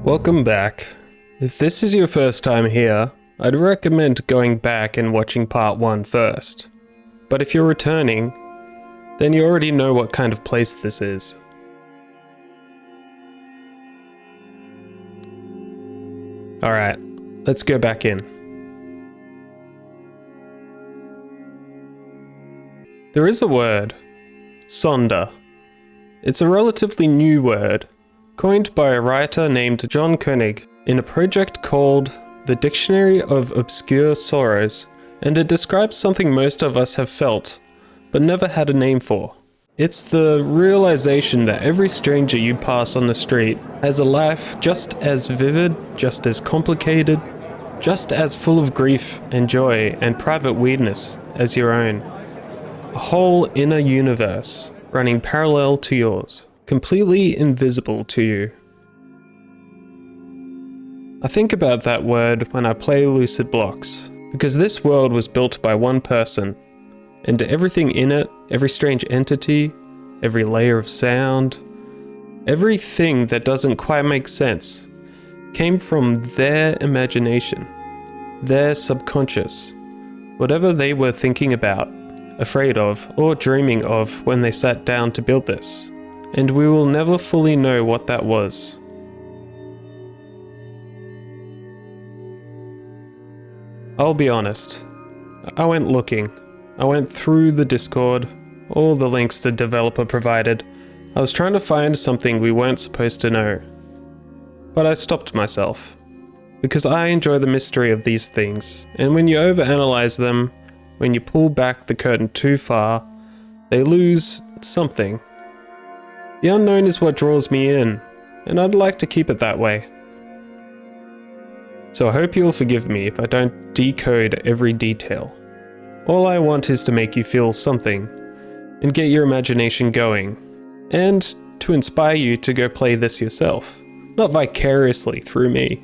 Welcome back. If this is your first time here, I'd recommend going back and watching part 1 first. But if you're returning, then you already know what kind of place this is. Alright, let's go back in. There is a word, Sonder. It's a relatively new word, coined by a writer named John Koenig in a project called The Dictionary of Obscure Sorrows, and it describes something most of us have felt, but never had a name for. It's the realization that every stranger you pass on the street has a life just as vivid, just as complicated, just as full of grief and joy and private weirdness as your own. A whole inner universe running parallel to yours, completely invisible to you. I think about that word when I play Lucid Blocks, because this world was built by one person, and everything in it, every strange entity, every layer of sound, everything that doesn't quite make sense, came from their imagination, their subconscious, whatever they were thinking about, afraid of, or dreaming of when they sat down to build this. And we will never fully know what that was. I'll be honest, I went looking. I went through the Discord, all the links the developer provided. I was trying to find something we weren't supposed to know. But I stopped myself, because I enjoy the mystery of these things, and when you overanalyze them, when you pull back the curtain too far, they lose something. The unknown is what draws me in, and I'd like to keep it that way. So I hope you'll forgive me if I don't decode every detail. All I want is to make you feel something, and get your imagination going, and to inspire you to go play this yourself, not vicariously through me.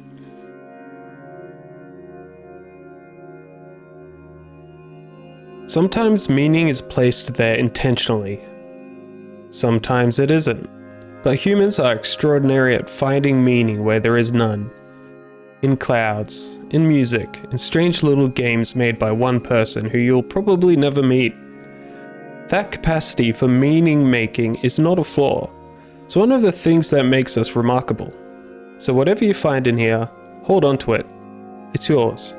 Sometimes meaning is placed there intentionally. Sometimes it isn't, but humans are extraordinary at finding meaning where there is none. In clouds, in music, in strange little games made by one person who you'll probably never meet. That capacity for meaning making is not a flaw. It's one of the things that makes us remarkable. So whatever you find in here, hold on to it. It's yours.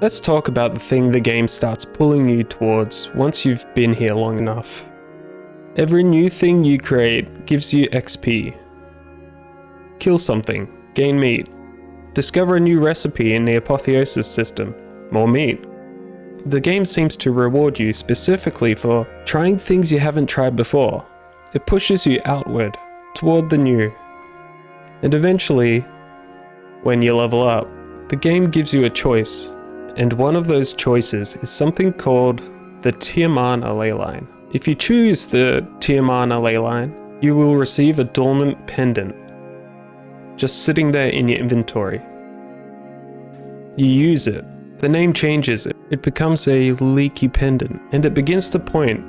Let's talk about the thing the game starts pulling you towards once you've been here long enough. Every new thing you create gives you XP. Kill something, gain meat. Discover a new recipe in the apotheosis system, more meat. The game seems to reward you specifically for trying things you haven't tried before. It pushes you outward, toward the new. And eventually, when you level up, the game gives you a choice. And one of those choices is something called the Tiamana Leyline. If you choose the Tiamana Leyline, you will receive a Dormant Pendant, just sitting there in your inventory. You use it, The name changes, it becomes a leaky pendant, and it begins to point.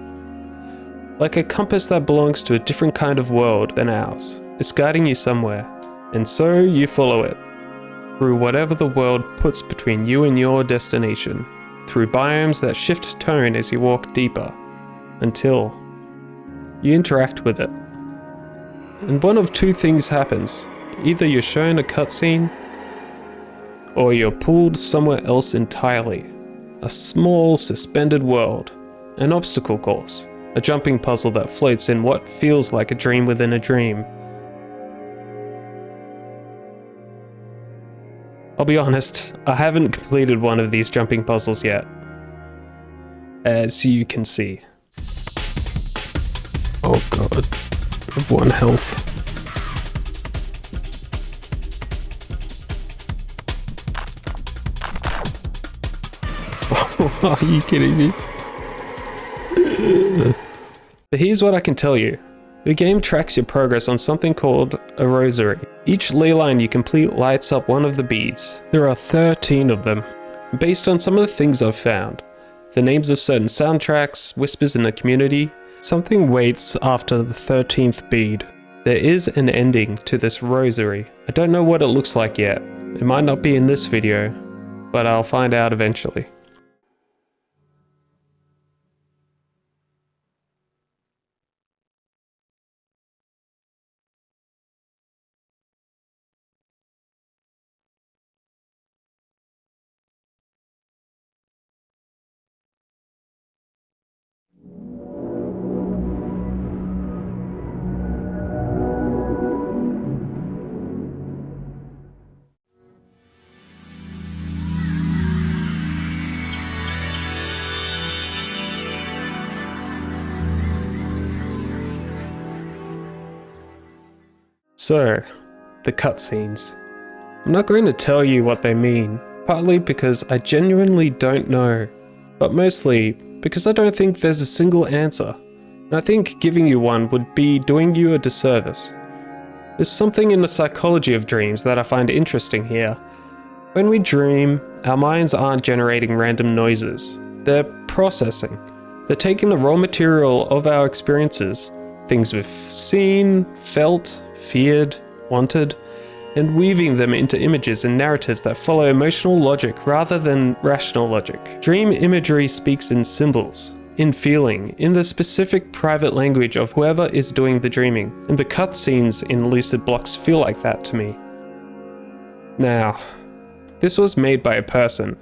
Like a compass that belongs to a different kind of world than ours. It's guiding you somewhere, and so you follow it. Through whatever the world puts between you and your destination. Through biomes that shift tone as you walk deeper. Until you interact with it. And one of two things happens. Either you're shown a cutscene, or you're pulled somewhere else entirely. A small, suspended world. An obstacle course. A jumping puzzle that floats in what feels like a dream within a dream. I'll be honest, I haven't completed one of these jumping puzzles yet. As you can see. Oh god. I have 1 health. Are you kidding me? But here's what I can tell you. The game tracks your progress on something called a Rosary. Each Leyline you complete lights up one of the beads. There are 13 of them. Based on some of the things I've found, the names of certain soundtracks, whispers in the community, something waits after the 13th bead. There is an ending to this Rosary. I don't know what it looks like yet. It might not be in this video, but I'll find out eventually. So, the cutscenes. I'm not going to tell you what they mean, partly because I genuinely don't know, but mostly because I don't think there's a single answer, and I think giving you one would be doing you a disservice. There's something in the psychology of dreams that I find interesting here. When we dream, our minds aren't generating random noises, they're processing. They're taking the raw material of our experiences, things we've seen, felt, feared, wanted, and weaving them into images and narratives that follow emotional logic rather than rational logic. Dream imagery speaks in symbols, in feeling, in the specific private language of whoever is doing the dreaming, and the cutscenes in Lucid Blocks feel like that to me. Now, this was made by a person,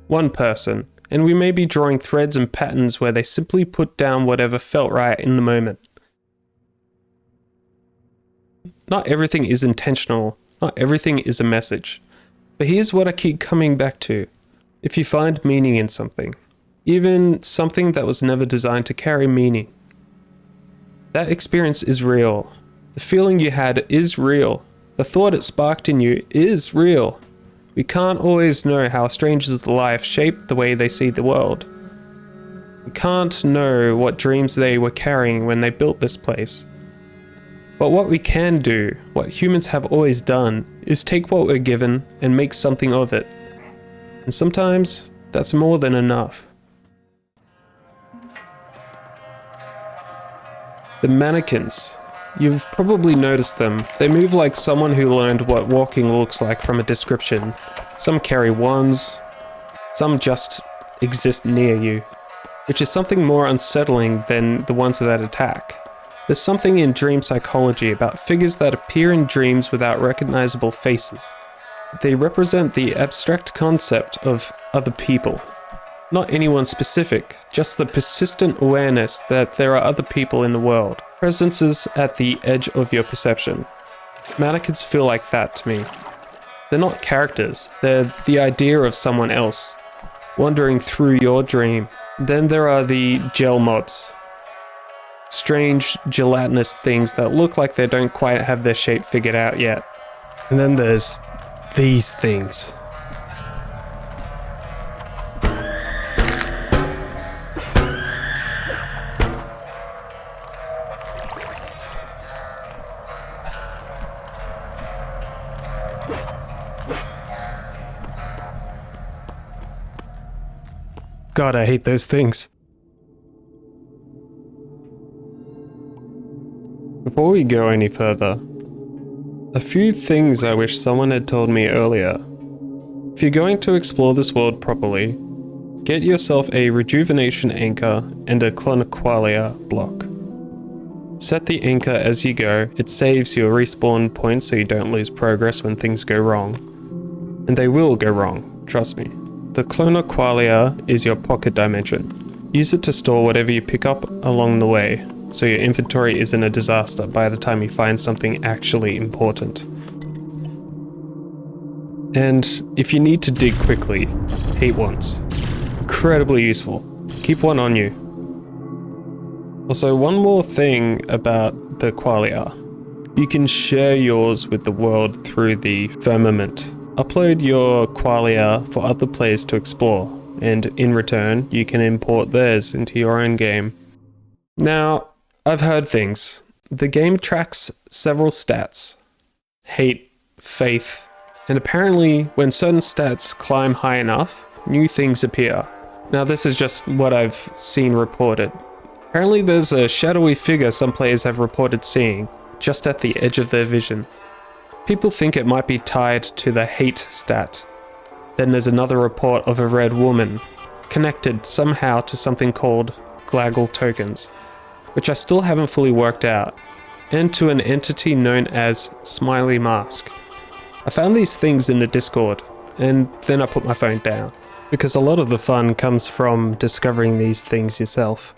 one person, and we may be drawing threads and patterns where they simply put down whatever felt right in the moment. Not everything is intentional, not everything is a message. But here's what I keep coming back to. If you find meaning in something, even something that was never designed to carry meaning, that experience is real. The feeling you had is real. The thought it sparked in you is real. We can't always know how strangers' life shaped the way they see the world. We can't know what dreams they were carrying when they built this place. But what we can do, what humans have always done, is take what we're given and make something of it. And sometimes, that's more than enough. The Mannequins. You've probably noticed them. They move like someone who learned what walking looks like from a description. Some carry wands, some just exist near you, which is something more unsettling than the ones that attack. There's something in dream psychology about figures that appear in dreams without recognizable faces. They represent the abstract concept of other people. Not anyone specific, just the persistent awareness that there are other people in the world. Presences at the edge of your perception. Mannequins feel like that to me. They're not characters, they're the idea of someone else, wandering through your dream. Then there are the gel mobs. Strange, gelatinous things that look like they don't quite have their shape figured out yet. And then there's these things. God, I hate those things. Before we go any further, a few things I wish someone had told me earlier. If you're going to explore this world properly, get yourself a rejuvenation anchor and a cloniqualia block. Set the anchor as you go, it saves your respawn points so you don't lose progress when things go wrong. And they will go wrong, trust me. The cloniqualia is your pocket dimension. Use it to store whatever you pick up along the way, so your inventory isn't a disaster by the time you find something actually important. And if you need to dig quickly, hate once. Incredibly useful. Keep one on you. Also, one more thing about the qualia. You can share yours with the world through the firmament. Upload your qualia for other players to explore, and in return, you can import theirs into your own game. Now, I've heard things. The game tracks several stats. Hate, faith, and apparently when certain stats climb high enough, new things appear. Now this is just what I've seen reported. Apparently there's a shadowy figure some players have reported seeing, just at the edge of their vision. People think it might be tied to the hate stat. Then there's another report of a red woman, connected somehow to something called glaggle tokens, which I still haven't fully worked out, and to an entity known as Smiley Mask. I found these things in the Discord, and then I put my phone down, because a lot of the fun comes from discovering these things yourself.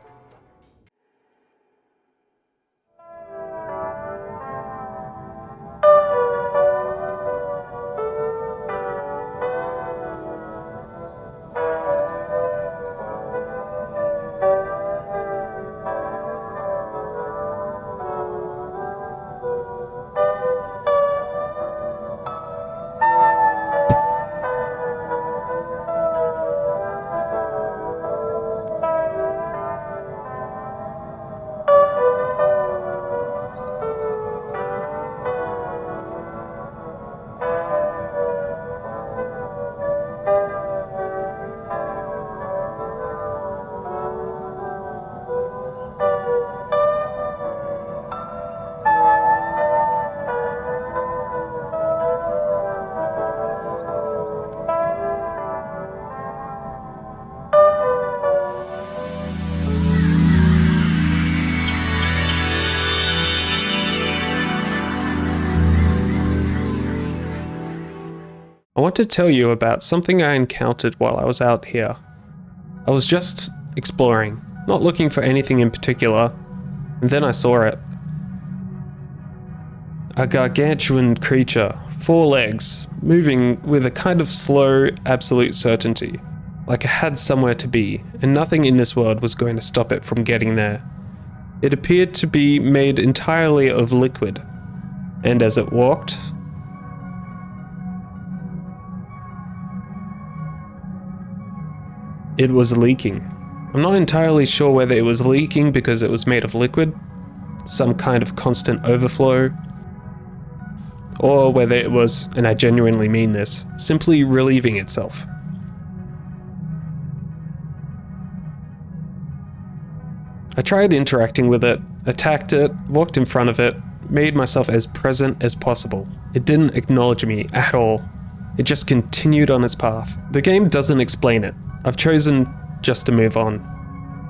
I want to tell you about something I encountered while I was out here. I was just exploring, not looking for anything in particular, and then I saw it. A gargantuan creature, 4 legs, moving with a kind of slow, absolute certainty, like it had somewhere to be, and nothing in this world was going to stop it from getting there. It appeared to be made entirely of liquid, and as it walked, it was leaking. I'm not entirely sure whether it was leaking because it was made of liquid, some kind of constant overflow, or whether it was, and I genuinely mean this, simply relieving itself. I tried interacting with it, attacked it, walked in front of it, made myself as present as possible. It didn't acknowledge me at all. It just continued on its path. The game doesn't explain it. I've chosen just to move on.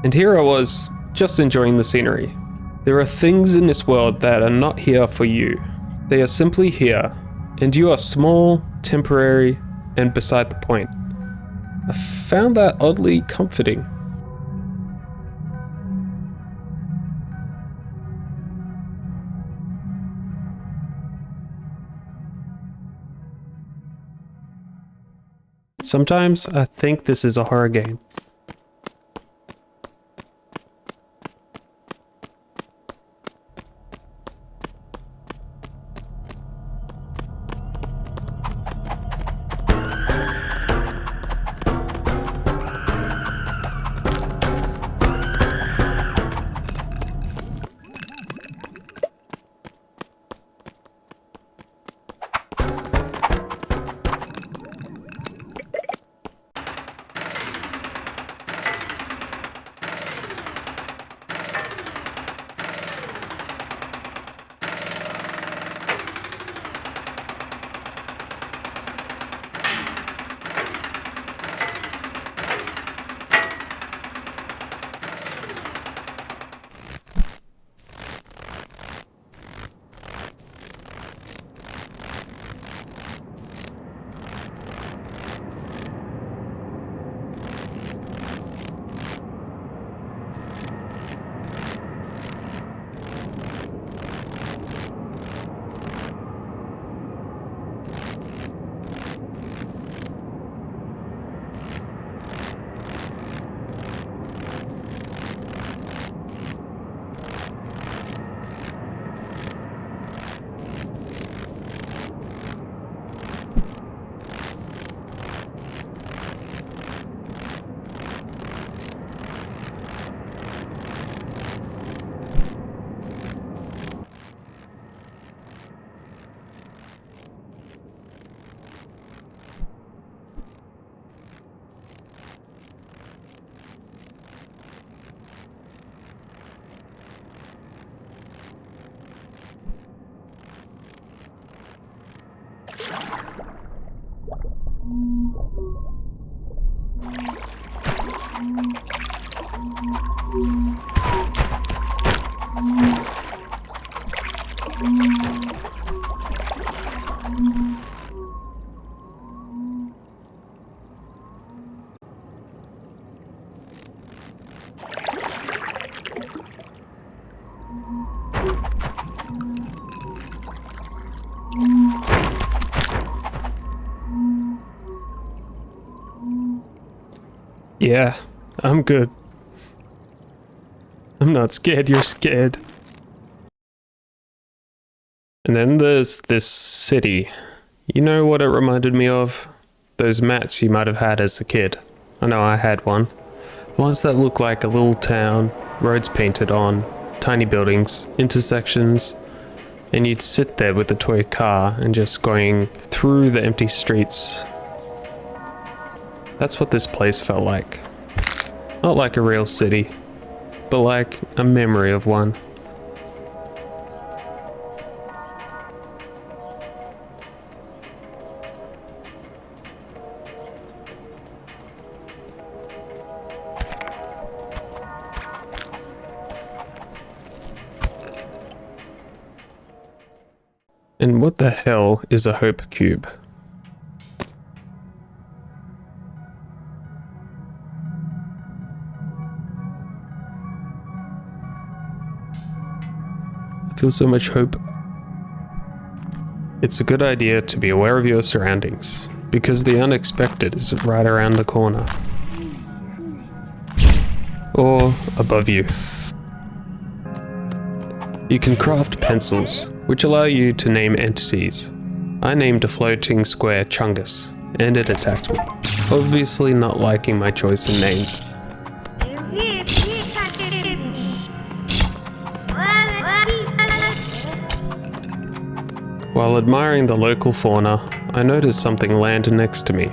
And here I was, just enjoying the scenery. There are things in this world that are not here for you. They are simply here, and you are small, temporary, and beside the point. I found that oddly comforting. Sometimes I think this is a horror game. Yeah, I'm good. I'm not scared, you're scared. And then there's this city. You know what it reminded me of? Those mats you might have had as a kid. I know I had one. The ones that look like a little town, roads painted on, tiny buildings, intersections, and you'd sit there with a toy car and just going through the empty streets. That's what this place felt like. Not like a real city, but like a memory of one. And what the hell is a hope cube? I feel so much hope. It's a good idea to be aware of your surroundings, because the unexpected is right around the corner. Or above you. You can craft pencils, which allow you to name entities. I named a floating square Chungus, and it attacked me, obviously not liking my choice in names. While admiring the local fauna, I noticed something land next to me.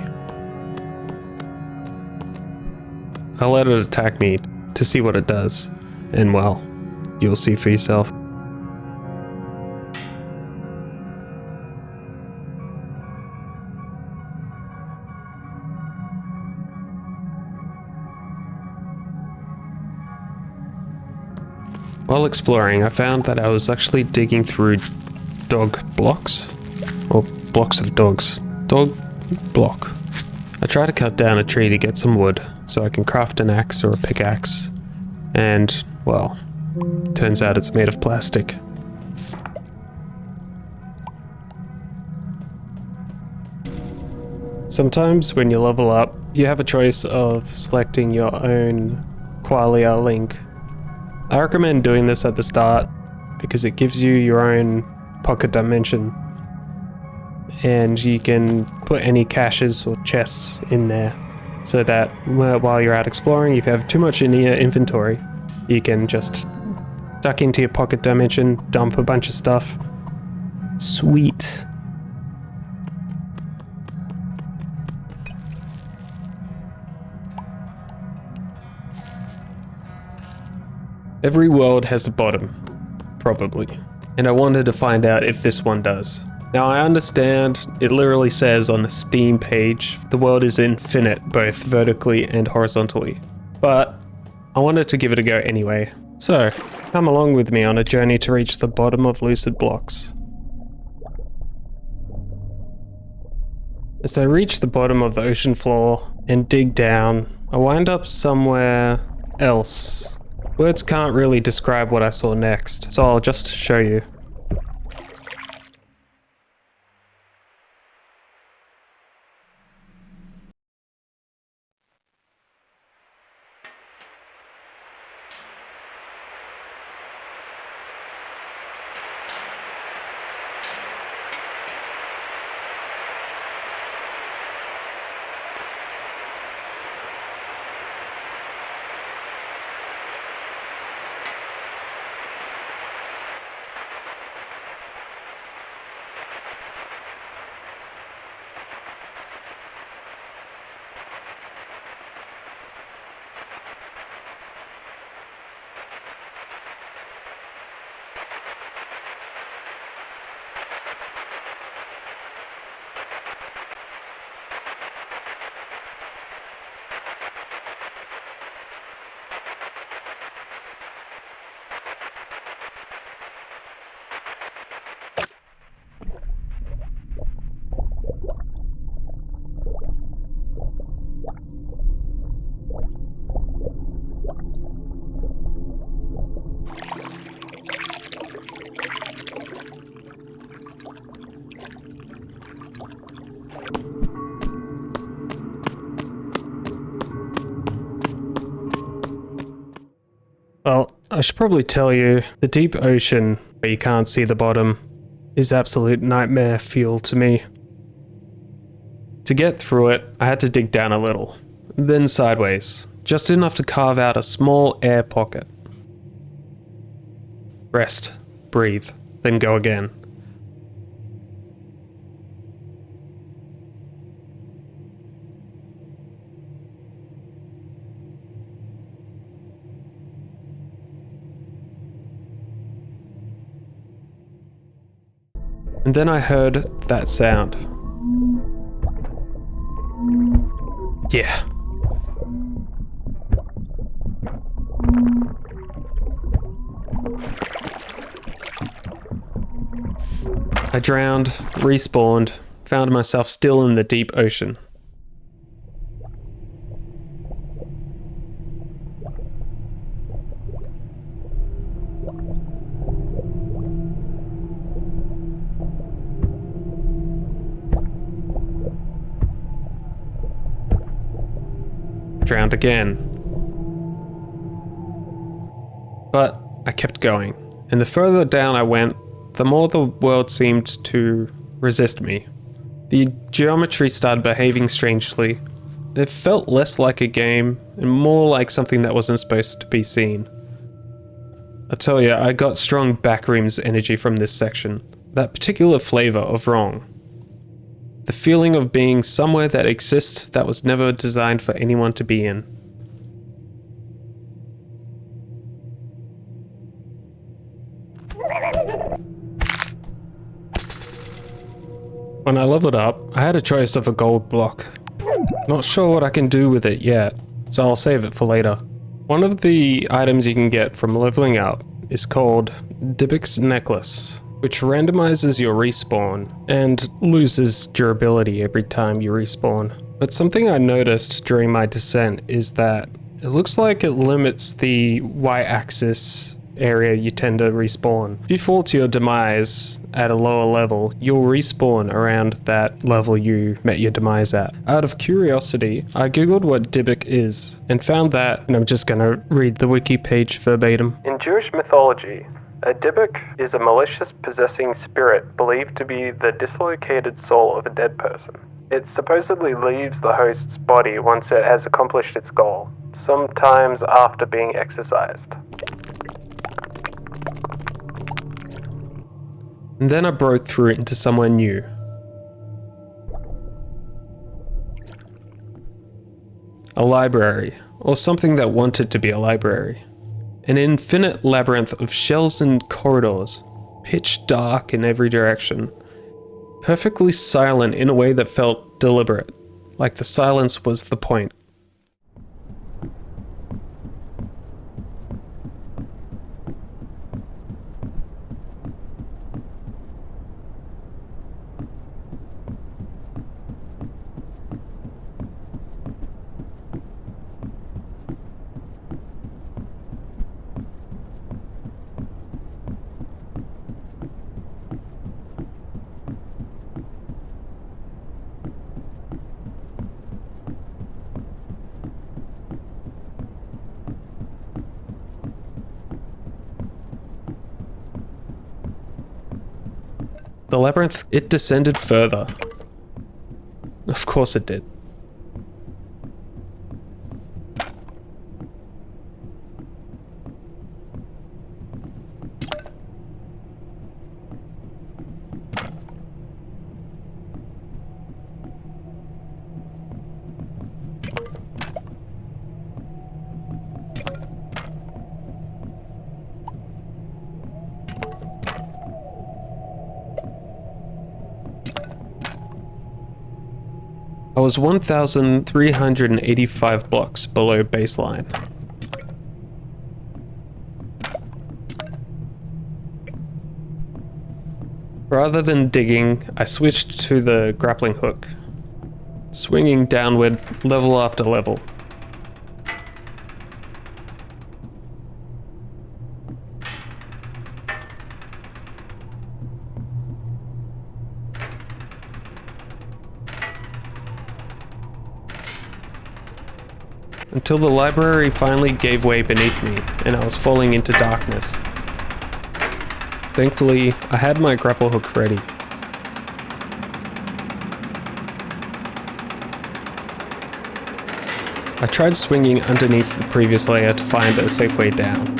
I let it attack me to see what it does, and well, you'll see for yourself. While exploring, I found that I was actually digging through dog blocks, or blocks of dogs. Dog block. I try to cut down a tree to get some wood, so I can craft an axe or a pickaxe, and, well, turns out it's made of plastic. Sometimes when you level up, you have a choice of selecting your own qualia link. I recommend doing this at the start because it gives you your own pocket dimension, and you can put any caches or chests in there so that while you're out exploring, if you have too much in your inventory, you can just duck into your pocket dimension, dump a bunch of stuff. Sweet. Every world has a bottom, probably, and I wanted to find out if this one does. Now I understand it literally says on the Steam page the world is infinite both vertically and horizontally, but I wanted to give it a go anyway. So, come along with me on a journey to reach the bottom of Lucid Blocks. As I reach the bottom of the ocean floor and dig down, I wind up somewhere else. Words can't really describe what I saw next, so I'll just show you. Well, I should probably tell you, the deep ocean, where you can't see the bottom, is absolute nightmare fuel to me. To get through it, I had to dig down a little, then sideways, just enough to carve out a small air pocket. Rest, breathe, then go again. And then I heard that sound. Yeah. I drowned, respawned, found myself still in the deep ocean. Drowned again. But I kept going, and the further down I went, the more the world seemed to resist me. The geometry started behaving strangely. It felt less like a game, and more like something that wasn't supposed to be seen. I tell you, I got strong Backrooms energy from this section. That particular flavor of wrong. The feeling of being somewhere that exists that was never designed for anyone to be in. When I leveled up, I had a choice of a gold block. Not sure what I can do with it yet, so I'll save it for later. One of the items you can get from leveling up is called Dybbuk's Necklace, which randomizes your respawn and loses durability every time you respawn. But something I noticed during my descent is that it looks like it limits the y-axis area you tend to respawn. If you fall to your demise at a lower level, you'll respawn around that level you met your demise at. Out of curiosity, I googled what Dybbuk is and found that, and I'm just gonna read the wiki page verbatim. In Jewish mythology, a Dybbuk is a malicious possessing spirit believed to be the dislocated soul of a dead person. It supposedly leaves the host's body once it has accomplished its goal, sometimes after being exorcised. And then I broke through into somewhere new. A library, or something that wanted to be a library. An infinite labyrinth of shelves and corridors, pitch dark in every direction. Perfectly silent in a way that felt deliberate, like the silence was the point. The labyrinth, it descended further. Of course it did. I was 1,385 blocks below baseline. Rather than digging, I switched to the grappling hook, swinging downward level after level. until the library finally gave way beneath me and I was falling into darkness. Thankfully, I had my grapple hook ready. I tried swinging underneath the previous layer to find a safe way down.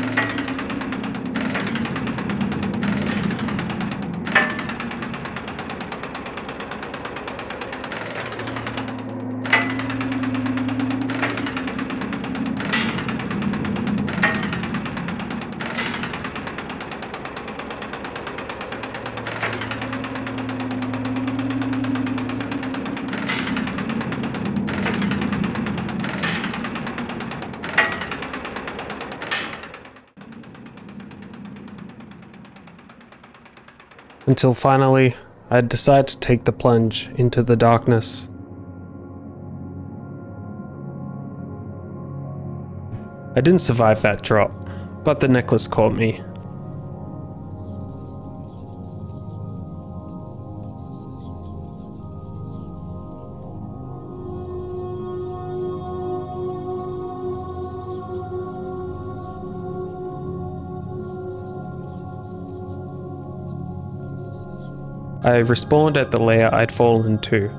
Until finally, I decided to take the plunge into the darkness. I didn't survive that drop, but the necklace caught me. I respawned at the layer I'd fallen to,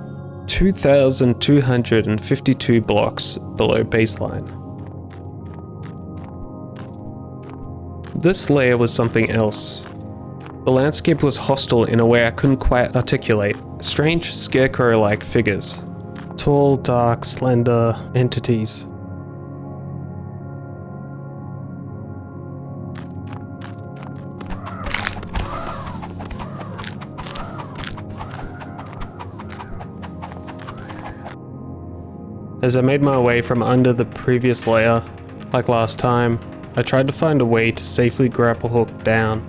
2,252 blocks below baseline. This layer was something else. The landscape was hostile in a way I couldn't quite articulate. Strange scarecrow-like figures. Tall, dark, slender entities. As I made my way from under the previous layer, like last time, I tried to find a way to safely grapple hook down.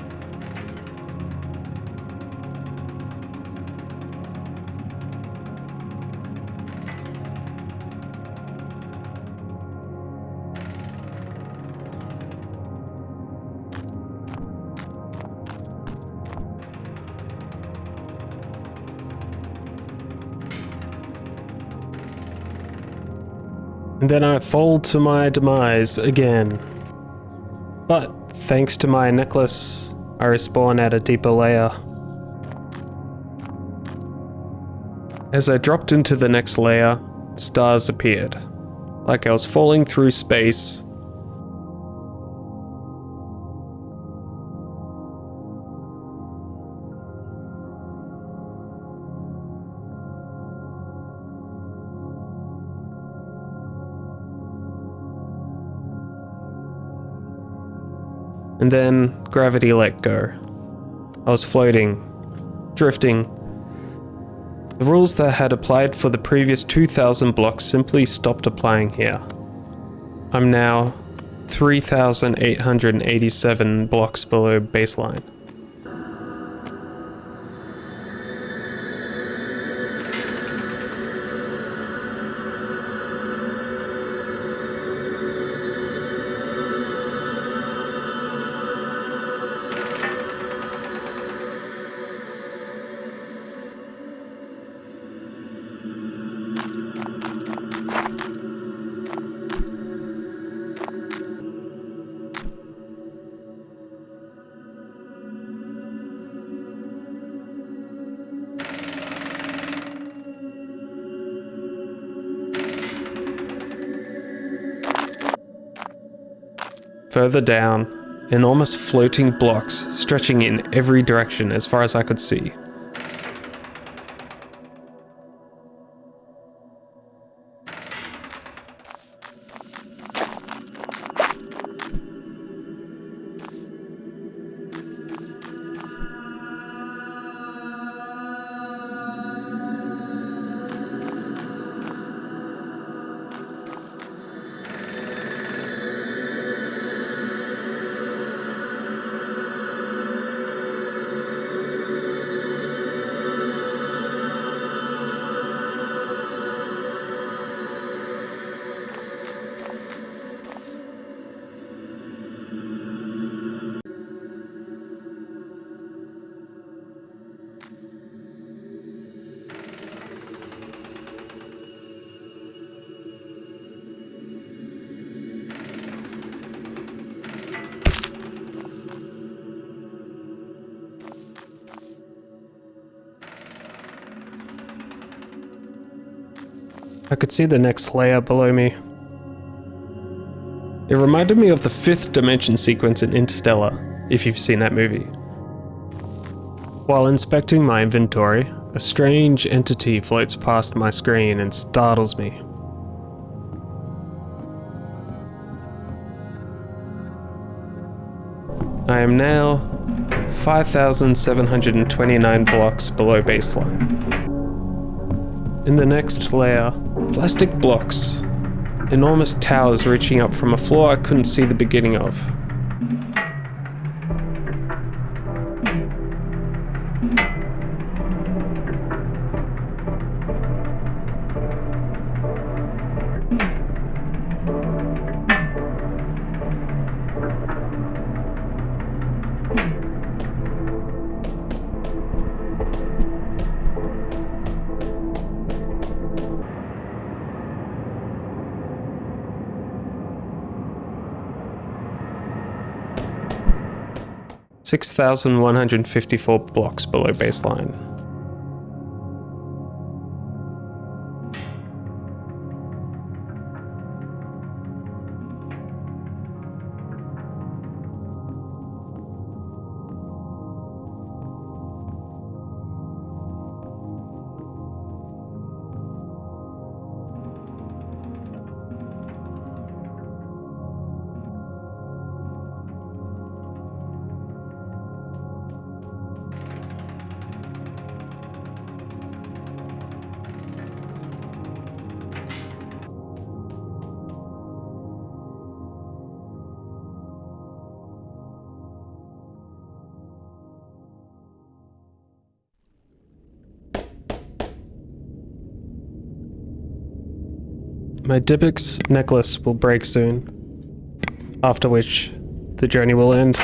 And then I fall to my demise again. But thanks to my necklace, I respawn at a deeper layer. As I dropped into the next layer, stars appeared, like I was falling through space. And then gravity let go. I was floating, drifting. The rules that had applied for the previous 2,000 blocks simply stopped applying here. I'm now 3,887 blocks below baseline. Further down, enormous floating blocks stretching in every direction as far as I could see. I could see the next layer below me. It reminded me of the fifth dimension sequence in Interstellar, if you've seen that movie. While inspecting my inventory, a strange entity floats past my screen and startles me. I am now 5,729 blocks below baseline. In the next layer, plastic blocks. Enormous towers reaching up from a floor I couldn't see the beginning of. (6,154 blocks below baseline. My Dybbuk's necklace will break soon, after which the journey will end.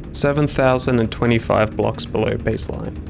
(7,025 blocks below baseline.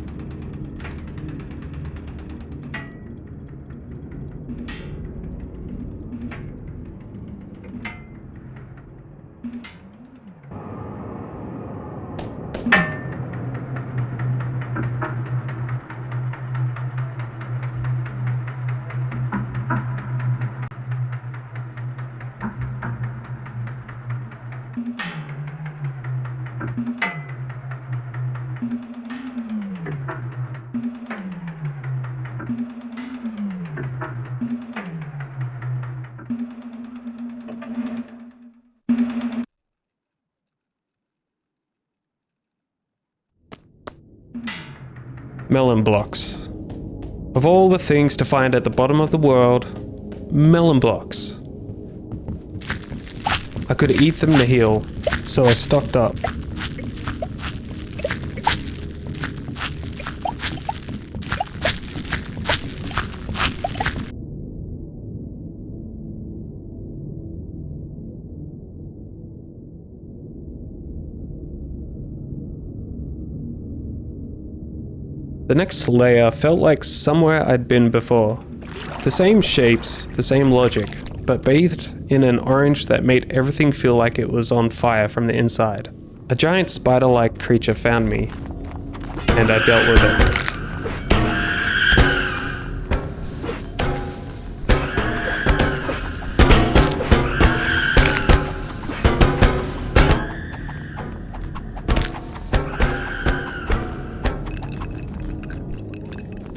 Melon blocks. Of all the things to find at the bottom of the world, melon blocks. I could eat them to heal, so I stocked up. The next layer felt like somewhere I'd been before. The same shapes, the same logic, but bathed in an orange that made everything feel like it was on fire from the inside. A giant spider-like creature found me, and I dealt with it.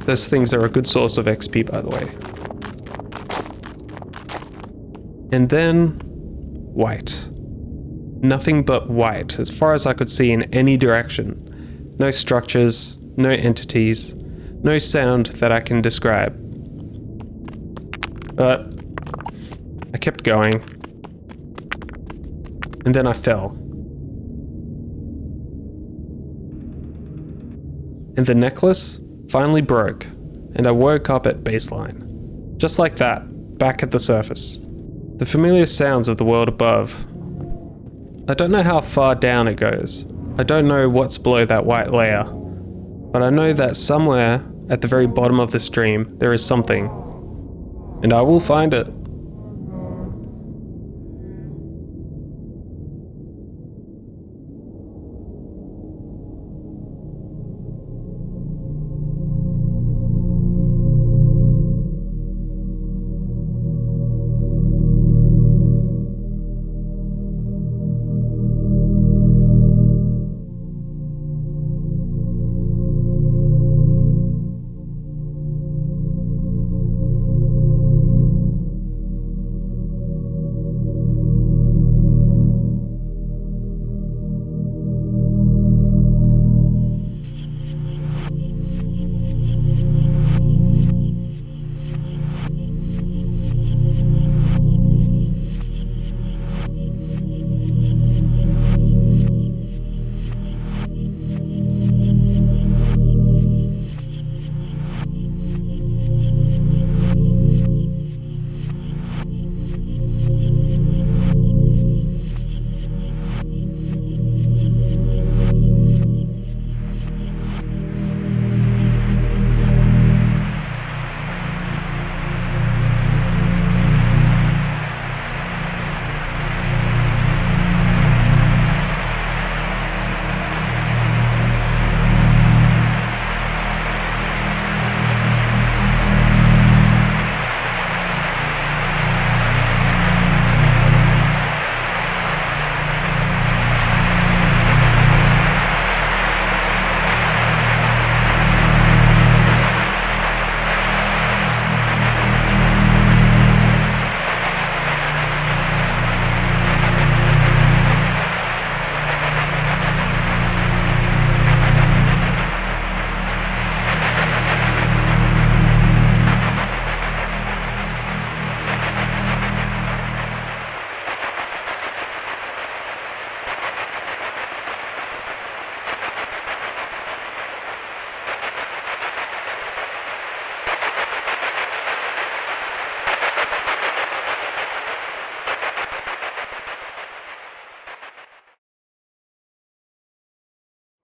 Those things are a good source of XP, by the way. And then, white. Nothing but white, as far as I could see in any direction. No structures, no entities, No sound that I can describe. But I kept going. And then I fell. And the necklace finally broke, and I woke up at baseline. Just like that, back at the surface. The familiar sounds of the world above. I don't know how far down it goes. I don't know what's below that white layer. But I know that somewhere at the very bottom of this dream, there is something. And I will find it.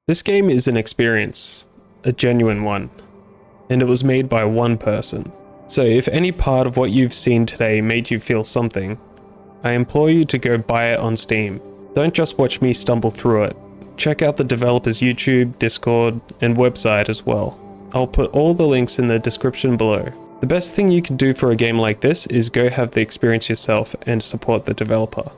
This game is an experience, a genuine one, and it was made by one person. So if any part of what you've seen today made you feel something, I implore you to go buy it on Steam. Don't just watch me stumble through it. Check out the developer's YouTube, Discord, and website as well. I'll put all the links in the description below. The best thing you can do for a game like this is go have the experience yourself and support the developer.